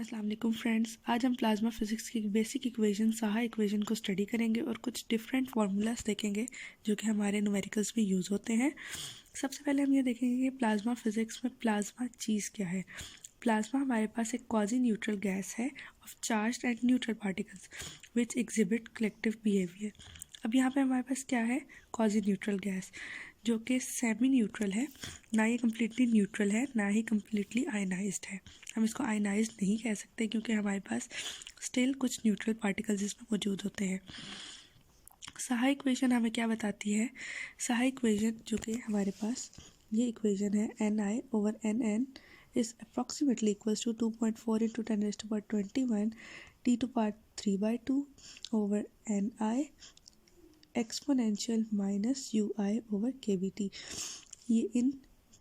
अस्सलाम वालेकुम फ्रेंड्स, आज हम प्लाज्मा फिज़िक्स की बेसिक इक्वेशन साहा इक्वेशन को स्टडी करेंगे और कुछ डिफरेंट फार्मूलाज देखेंगे जो कि हमारे न्यूमेरिकल्स में यूज़ होते हैं। सबसे पहले हम ये देखेंगे कि प्लाज्मा फिज़िक्स में प्लाज्मा चीज़ क्या है। प्लाज्मा हमारे पास एक क्वाजी न्यूट्रल गैस है of charged and neutral particles which exhibit collective behaviour. अब यहाँ पे हमारे पास क्या है, क्वाजी न्यूट्रल गैस जो कि सेमी न्यूट्रल है, ना ये कम्प्लीटली न्यूट्रल है ना ही कम्प्लीटली आयनाइज्ड है। हम इसको आयनाइज्ड नहीं कह सकते क्योंकि हमारे पास स्टिल कुछ न्यूट्रल पार्टिकल्स इसमें मौजूद होते हैं। साहा इक्वेशन हमें क्या बताती है, साहा इक्वेशन जो कि हमारे पास ये इक्वेशन है Ni/Nn is approximately equals to 2.4 into 10 raised to power 21 t to power 3/2 over Ni exponential minus UI over KBT, ये इन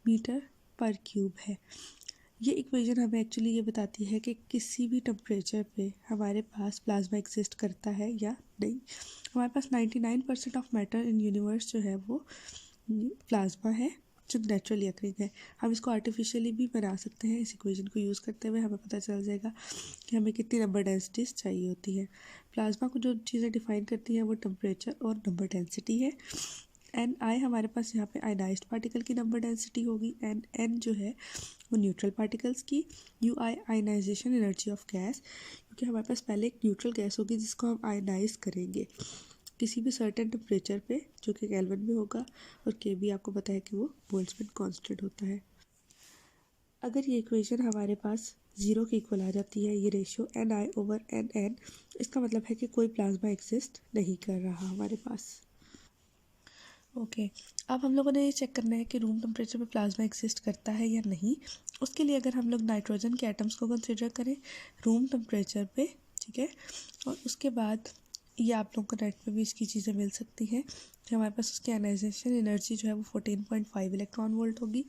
मीटर पर क्यूब है। ये इक्वेशन हमें एक्चुअली ये बताती है कि किसी भी टेम्परेचर पे हमारे पास प्लाज्मा एग्जिस्ट करता है या नहीं। हमारे पास 99% ऑफ मैटर इन यूनिवर्स जो है वो प्लाज्मा है जो नेचुरली अकरिंग है। हम इसको आर्टिफिशियली भी बना सकते हैं। इस इक्वेशन को यूज़ करते हुए हमें पता चल जाएगा कि हमें कितनी नंबर डेंसिटीज़ चाहिए होती है। प्लाज्मा को जो चीज़ें डिफाइन करती हैं वो टेम्परेचर और नंबर डेंसिटी है। Ni हमारे पास यहाँ पे आयनाइज्ड पार्टिकल की नंबर डेंसिटी होगी, एंड N जो है वो न्यूट्रल पार्टिकल्स की, UI ionization energy of gas, क्योंकि हमारे पास पहले एक न्यूट्रल गैस होगी जिसको हम आयनाइज करेंगे किसी भी सर्टेन टेम्परेचर पे जो कि केल्विन में होगा, और के भी आपको पता है कि वो बोल्ट्जमैन कांस्टेंट होता है। अगर ये इक्वेशन हमारे पास ज़ीरो के इक्वल आ जाती है, ये रेशियो Ni/Nn, इसका मतलब है कि कोई प्लाज्मा एग्जिस्ट नहीं कर रहा हमारे पास। ओके, अब हम लोगों ने ये चेक करना है कि रूम टेम्परेचर पे प्लाज्मा एग्जिस्ट करता है या नहीं। उसके लिए अगर हम लोग नाइट्रोजन के एटम्स को कंसिडर करें रूम टेम्परेचर पे, ठीक है, और उसके बाद ये आप लोगों को नेट पे भी इसकी चीज़ें मिल सकती हैं कि हमारे पास उसकी आयनाइजेशन एनर्जी जो है वो 14.5 इलेक्ट्रॉन वोल्ट होगी।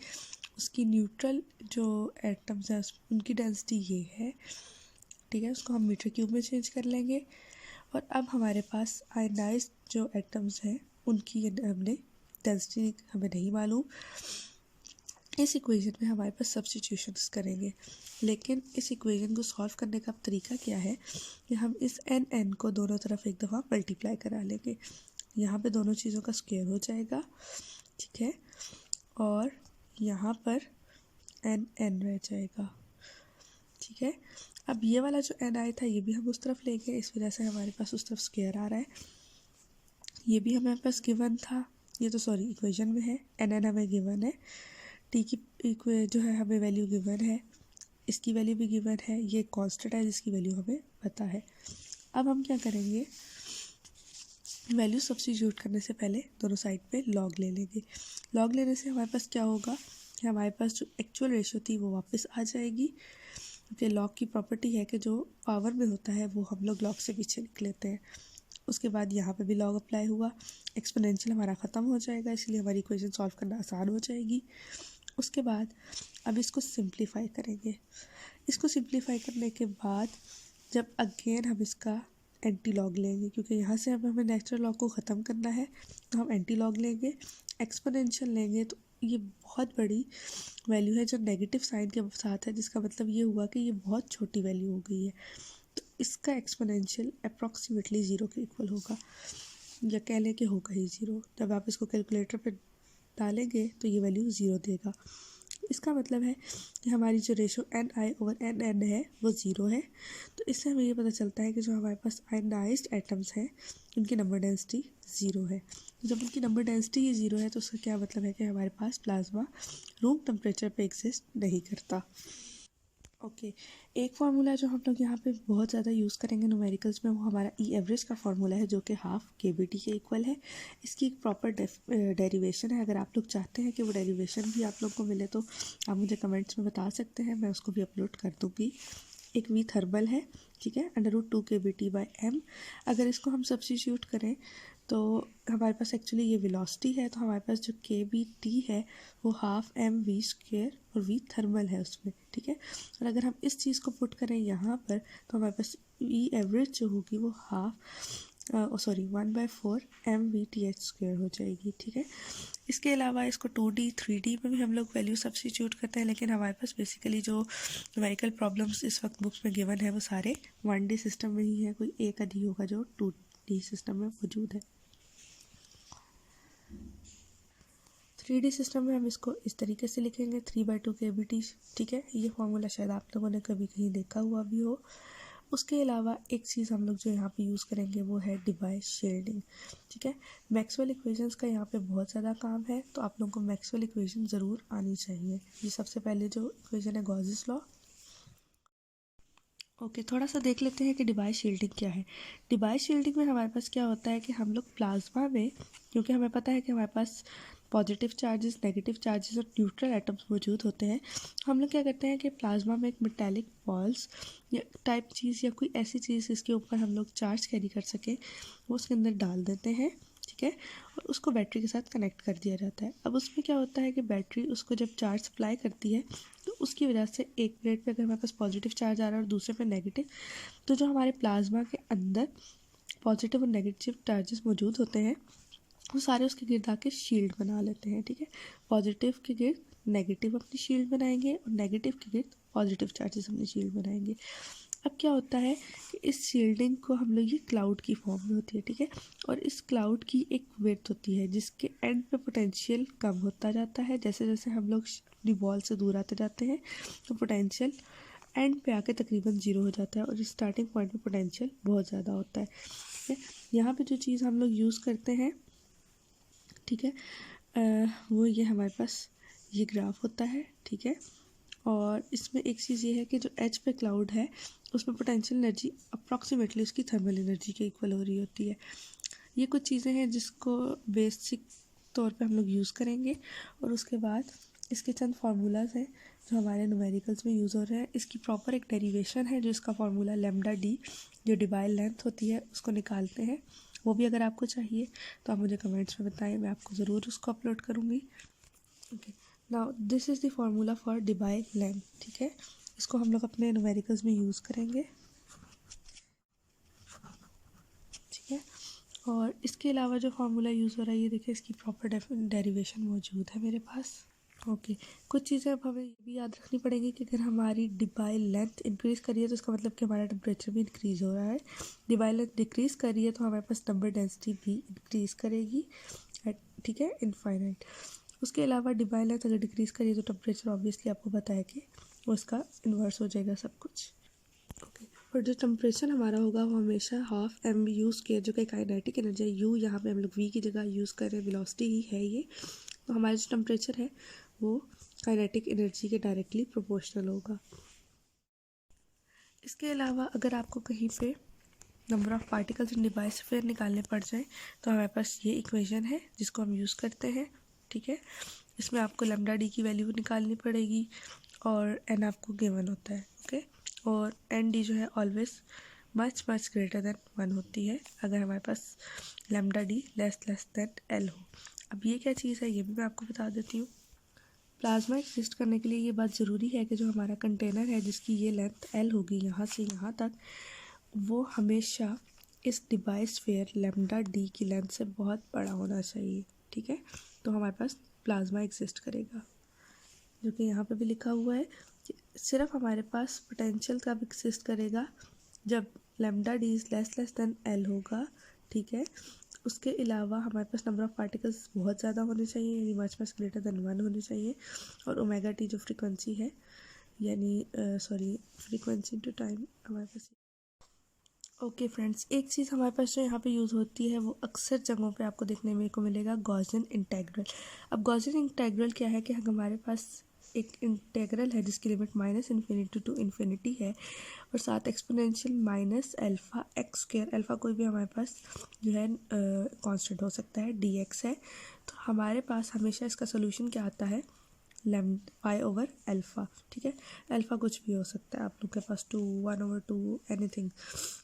उसकी न्यूट्रल जो एटम्स हैं उनकी डेंसिटी ये है, ठीक है, उसको हम मीटर क्यूब में चेंज कर लेंगे। और अब हमारे पास आयनाइज्ड जो एटम्स हैं उनकी हमने डेंसिटी हमें नहीं मालूम। इस इक्वेशन में हमारे पास सब्स्टिट्यूशंस करेंगे, लेकिन इस इक्वेशन को सॉल्व करने का तरीका क्या है कि हम इस Nn को दोनों तरफ एक दफ़ा मल्टीप्लाई करा लेंगे। यहाँ पे दोनों चीज़ों का स्क्वायर हो जाएगा, ठीक है, और यहाँ पर Nn रह जाएगा, ठीक है। अब ये वाला जो Ni था ये भी हम उस तरफ लेंगे, इस वजह से हमारे पास उस तरफ स्क्वायर आ रहा है। ये भी हमारे पास गिवन था, ये तो सॉरी इक्वेशन में है, Nn हमें गिवन है, टी की जो है हमें वैल्यू गिवन है, इसकी वैल्यू भी गिवन है, ये कांस्टेंट है जिसकी वैल्यू हमें पता है। अब हम क्या करेंगे, वैल्यू सब्स्टिट्यूट करने से पहले दोनों साइड पे लॉग ले लेंगे। लॉग लेने से हमारे पास क्या होगा कि हमारे पास जो एक्चुअल रेशियो थी वो वापस आ जाएगी, क्योंकि लॉग की प्रॉपर्टी है कि जो पावर में होता है वो हम लोग लॉग से पीछे निकल लेते हैं। उसके बाद यहाँ पे भी लॉग अप्लाई हुआ, एक्सपोनेंशियल हमारा ख़त्म हो जाएगा, इसलिए हमारी इक्वेशन सॉल्व करना आसान हो जाएगी। उसके बाद अब इसको सिंप्लीफाई करेंगे। इसको सिंप्लीफाई करने के बाद जब अगेन हम इसका एंटी लॉग लेंगे, क्योंकि यहाँ से अब हमें नेचुरल लॉग को ख़त्म करना है, तो हम एंटी लॉग लेंगे, एक्सपोनेंशियल लेंगे, तो ये बहुत बड़ी वैल्यू है जो नेगेटिव साइन के साथ है, जिसका मतलब ये हुआ कि ये बहुत छोटी वैल्यू हो गई है। तो इसका एक्सपोनेंशियल अप्रॉक्सीमेटली ज़ीरो के इक्वल होगा, या कह लें कि होगा ही ज़ीरो। जब आप इसको कैलकुलेटर पे डालेंगे तो ये वैल्यू ज़ीरो देगा। इसका मतलब है कि हमारी जो रेशो Ni/Nn है वो ज़ीरो है। तो इससे हमें ये पता चलता है कि जो हमारे पास आयनाइज्ड एटम्स हैं उनकी नंबर डेंसिटी ज़ीरो है। जब उनकी नंबर डेंसिटी ही ज़ीरो है तो उसका क्या मतलब है कि हमारे पास प्लाज्मा रूम टेम्परेचर पे एग्जिस्ट नहीं करता। ओके, एक फार्मूला जो हम लोग यहाँ पे बहुत ज़्यादा यूज़ करेंगे न्यूमेरिकल्स में वो हमारा ई एवरेज का फार्मूला है, जो कि हाफ KBT के इक्वल है। इसकी एक प्रॉपर डेरिवेशन है। अगर आप लोग चाहते हैं कि वो डेरिवेशन भी आप लोग को मिले तो आप मुझे कमेंट्स में बता सकते हैं, मैं उसको भी अपलोड कर दूँगी। एक V थर्मल है, ठीक है, √2 KBT/m। अगर इसको हम सब्स्टिट्यूट करें तो हमारे पास एक्चुअली ये वेलोसिटी है, तो हमारे पास जो KBT है वो हाफ mv² और V थर्मल है उसमें, ठीक है। और अगर हम इस चीज़ को पुट करें यहाँ पर तो हमारे पास E एवरेज जो होगी वो हाफ सॉरी 1/4 mv/h² हो जाएगी, ठीक है। इसके अलावा इसको 2D 3D में भी हम लोग वैल्यू सब्स्टिट्यूट करते हैं, लेकिन हमारे पास बेसिकली जो न्यूमेरिकल प्रॉब्लम्स इस वक्त बुक्स में गिवन है वो सारे 1D सिस्टम में ही है, कोई एक आधी होगा जो 2D सिस्टम में मौजूद है। 3D सिस्टम में हम इसको इस तरीके से लिखेंगे 3/2 kBT, ठीक है। ये फॉर्मूला शायद आप लोगों ने कभी कहीं देखा हुआ भी हो। उसके अलावा एक चीज़ हम लोग जो यहाँ पे यूज़ करेंगे वो है डिवाइस शील्डिंग, ठीक है। मैक्सवेल इक्वेशंस का यहाँ पे बहुत ज़्यादा काम है, तो आप लोगों को मैक्सवेल इक्वेशन ज़रूर आनी चाहिए। ये सबसे पहले जो इक्वेशन है गॉसेस लॉ। ओके, थोड़ा सा देख लेते हैं कि डिवाइस शील्डिंग क्या है। डिवाइस शील्डिंग में हमारे पास क्या होता है कि हम लोग प्लाज्मा में, क्योंकि हमें पता है कि हमारे पास पॉजिटिव चार्जेस, नेगेटिव चार्जेस और न्यूट्रल एटम्स मौजूद होते हैं, हम लोग क्या करते हैं कि प्लाज्मा में एक मेटालिक बॉल्स या टाइप चीज़ या कोई ऐसी चीज़ जिसके ऊपर हम लोग चार्ज कैरी कर सकें वो उसके अंदर डाल देते हैं, ठीक है। और उसको बैटरी के साथ कनेक्ट कर दिया जाता है। अब उसमें क्या होता है कि बैटरी उसको जब चार्ज सप्लाई करती है तो उसकी वजह से एक प्लेट पे अगर हमारे पास पॉजिटिव चार्ज आ रहा है और दूसरे पे नेगेटिव, तो जो हमारे प्लाज्मा के अंदर पॉजिटिव और नेगेटिव चार्जेस मौजूद होते हैं वो सारे उसके गिर्द आके शील्ड बना लेते हैं, ठीक है। पॉजिटिव के गिर्द नेगेटिव अपनी शील्ड बनाएंगे और नेगेटिव के गिर्द पॉजिटिव चार्जेस अपनी शील्ड बनाएंगे। अब क्या होता है कि इस शील्डिंग को हम लोग, ये क्लाउड की फॉर्म में होती है, ठीक है। और इस क्लाउड की एक विड्थ होती है जिसके एंड पे पोटेंशियल कम होता जाता है। जैसे जैसे हम लोग अपनी बॉल से दूर आते जाते हैं तो पोटेंशियल एंड पे आके तकरीबन 0 हो जाता है और स्टार्टिंग पॉइंट पे पोटेंशियल बहुत ज़्यादा होता है, ठीक है। यहाँ पे जो चीज़ हम लोग यूज़ करते हैं, ठीक है, वो ये हमारे पास ये ग्राफ होता है, ठीक है। और इसमें एक चीज़ ये है कि जो एच पे क्लाउड है उसमें पोटेंशियल एनर्जी अप्रॉक्सीमेटली उसकी थर्मल एनर्जी के इक्वल हो रही होती है। ये कुछ चीज़ें हैं जिसको बेसिक तौर पे हम लोग यूज़ करेंगे। और उसके बाद इसके चंद फार्मूलाज हैं जो हमारे न्यूमेरिकल्स में यूज़ हो रहे हैं। इसकी प्रॉपर एक डेरिवेशन है जो इसका फार्मूला लैम्डा डी, जो डिवाइल लेंथ होती है उसको निकालते हैं। वो भी अगर आपको चाहिए तो आप मुझे कमेंट्स में बताएं, मैं आपको ज़रूर उसको अपलोड करूँगी। Okay, now this is the formula for Debye length, ठीक है। इसको हम लोग अपने न्यूमेरिकल्स में यूज़ करेंगे, ठीक है। और इसके अलावा जो फार्मूला यूज़ हो रहा है ये देखिए इसकी प्रॉपर डेरिवेशन मौजूद है मेरे पास। ओके, कुछ चीज़ें अब हमें ये भी याद रखनी पड़ेगी कि अगर हमारी डिवाइल लेंथ इंक्रीज़ कर रही है तो इसका मतलब कि हमारा टेम्परेचर भी इंक्रीज़ हो रहा है। डिवाइल लेंथ डिक्रीज़ कर रही है तो हमारे पास नंबर डेंसिटी भी इंक्रीज़ करेगी, ठीक है, इनफाइनाइट। उसके अलावा डिवाइल लेंथ अगर डिक्रीज़ करिए तो टेम्परेचर ऑब्वियसली आपको पता है कि वो इसका इन्वर्स हो जाएगा सब कुछ। ओके, और जो टेम्परेचर हमारा होगा वो हमेशा हाफ mv/2 जो कि काइनेटिक एनर्जी है। यू यहाँ पे हम लोग वी की जगह यूज़ कर रहे हैं, वेलोसिटी ही है ये। तो हमारा जो टेम्परेचर है वो काइनेटिक एनर्जी के डायरेक्टली प्रोपोर्शनल होगा। इसके अलावा अगर आपको कहीं पे number of particles in device फिर निकालने पड़ जाए तो हमारे पास ये इक्वेशन है जिसको हम यूज़ करते हैं, ठीक है। इसमें आपको लैम्डा डी की वैल्यू निकालनी पड़ेगी और एन आपको गिवन होता है, ओके। और एन डी जो है always much much greater than 1 होती है अगर हमारे पास lambda D less than L हो। अब ये क्या चीज़ है ये भी मैं आपको बता देती हूँ। प्लाज्मा एग्जिस्ट करने के लिए ये बात ज़रूरी है कि जो हमारा कंटेनर है जिसकी ये लेंथ एल होगी यहाँ से यहाँ तक, वो हमेशा इस डिवाइस फेयर लैम्डा डी की लेंथ से बहुत बड़ा होना चाहिए, ठीक है। तो हमारे पास प्लाज्मा एग्जिस्ट करेगा, जो कि यहाँ पे भी लिखा हुआ है कि सिर्फ हमारे पास पोटेंशियल कब एग्जिस्ट करेगा जब lambda D is less than L होगा, ठीक है। उसके अलावा हमारे पास नंबर ऑफ़ पार्टिकल्स बहुत ज़्यादा होने चाहिए, यानी मच ग्रेटर देन 1 होने चाहिए। और ओमेगा टी जो फ्रीक्वेंसी है, यानी फ्रीक्वेंसी टू टाइम हमारे पास। ओके फ्रेंड्स, एक चीज़ हमारे पास जो यहाँ पे यूज़ होती है वो अक्सर जगहों पे आपको देखने में को मिलेगा गॉसियन इंटेग्रल। अब गॉसियन इंटेग्रल क्या है कि हमारे पास एक इंटेग्रल है जिसकी लिमिट -इन्फिनिटी टू इन्फिनिटी है और साथ exponential minus alpha x square, alpha कोई भी हमारे पास जो है कांस्टेंट हो सकता है, dx है। तो हमारे पास हमेशा इसका सोल्यूशन क्या आता है, पाई/अल्फ़ा, ठीक है। अल्फ़ा कुछ भी हो सकता है, आप लोग के पास 2, 1/2 एनीथिंग,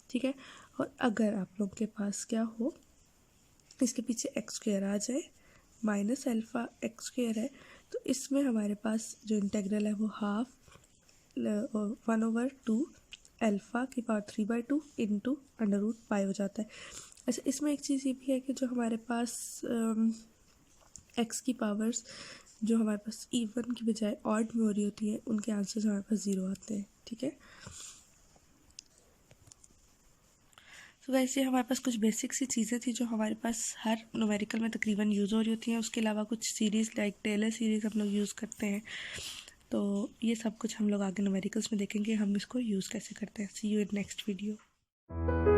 ठीक है। और अगर आप लोग के पास क्या हो, इसके पीछे एक्स स्क्वायर आ जाए, -अल्फ़ा एक्स स्क्वायर है, तो इसमें हमारे पास जो इंटेग्रल है वो हाफ 1/2 अल्फ़ा की power 3/2 into under root pi हो जाता है। अच्छा, इसमें एक चीज़ ये भी है कि जो हमारे पास एक्स की पावर्स जो हमारे पास इवन की बजाय ऑड में हो रही होती है, उनके आंसर्स हमारे पास 0 आते हैं। ठीक है, तो वैसे हमारे पास कुछ बेसिक सी चीज़ें थी जो हमारे पास हर न्यूमेरिकल में तकरीबन यूज़ हो रही होती हैं। उसके अलावा कुछ सीरीज़ लाइक टेलर सीरीज़ हम लोग यूज़ करते हैं। तो ये सब कुछ हम लोग आगे न्यूमेरिकल्स में देखेंगे हम इसको यूज़ कैसे करते हैं। सी यू इन नेक्स्ट वीडियो।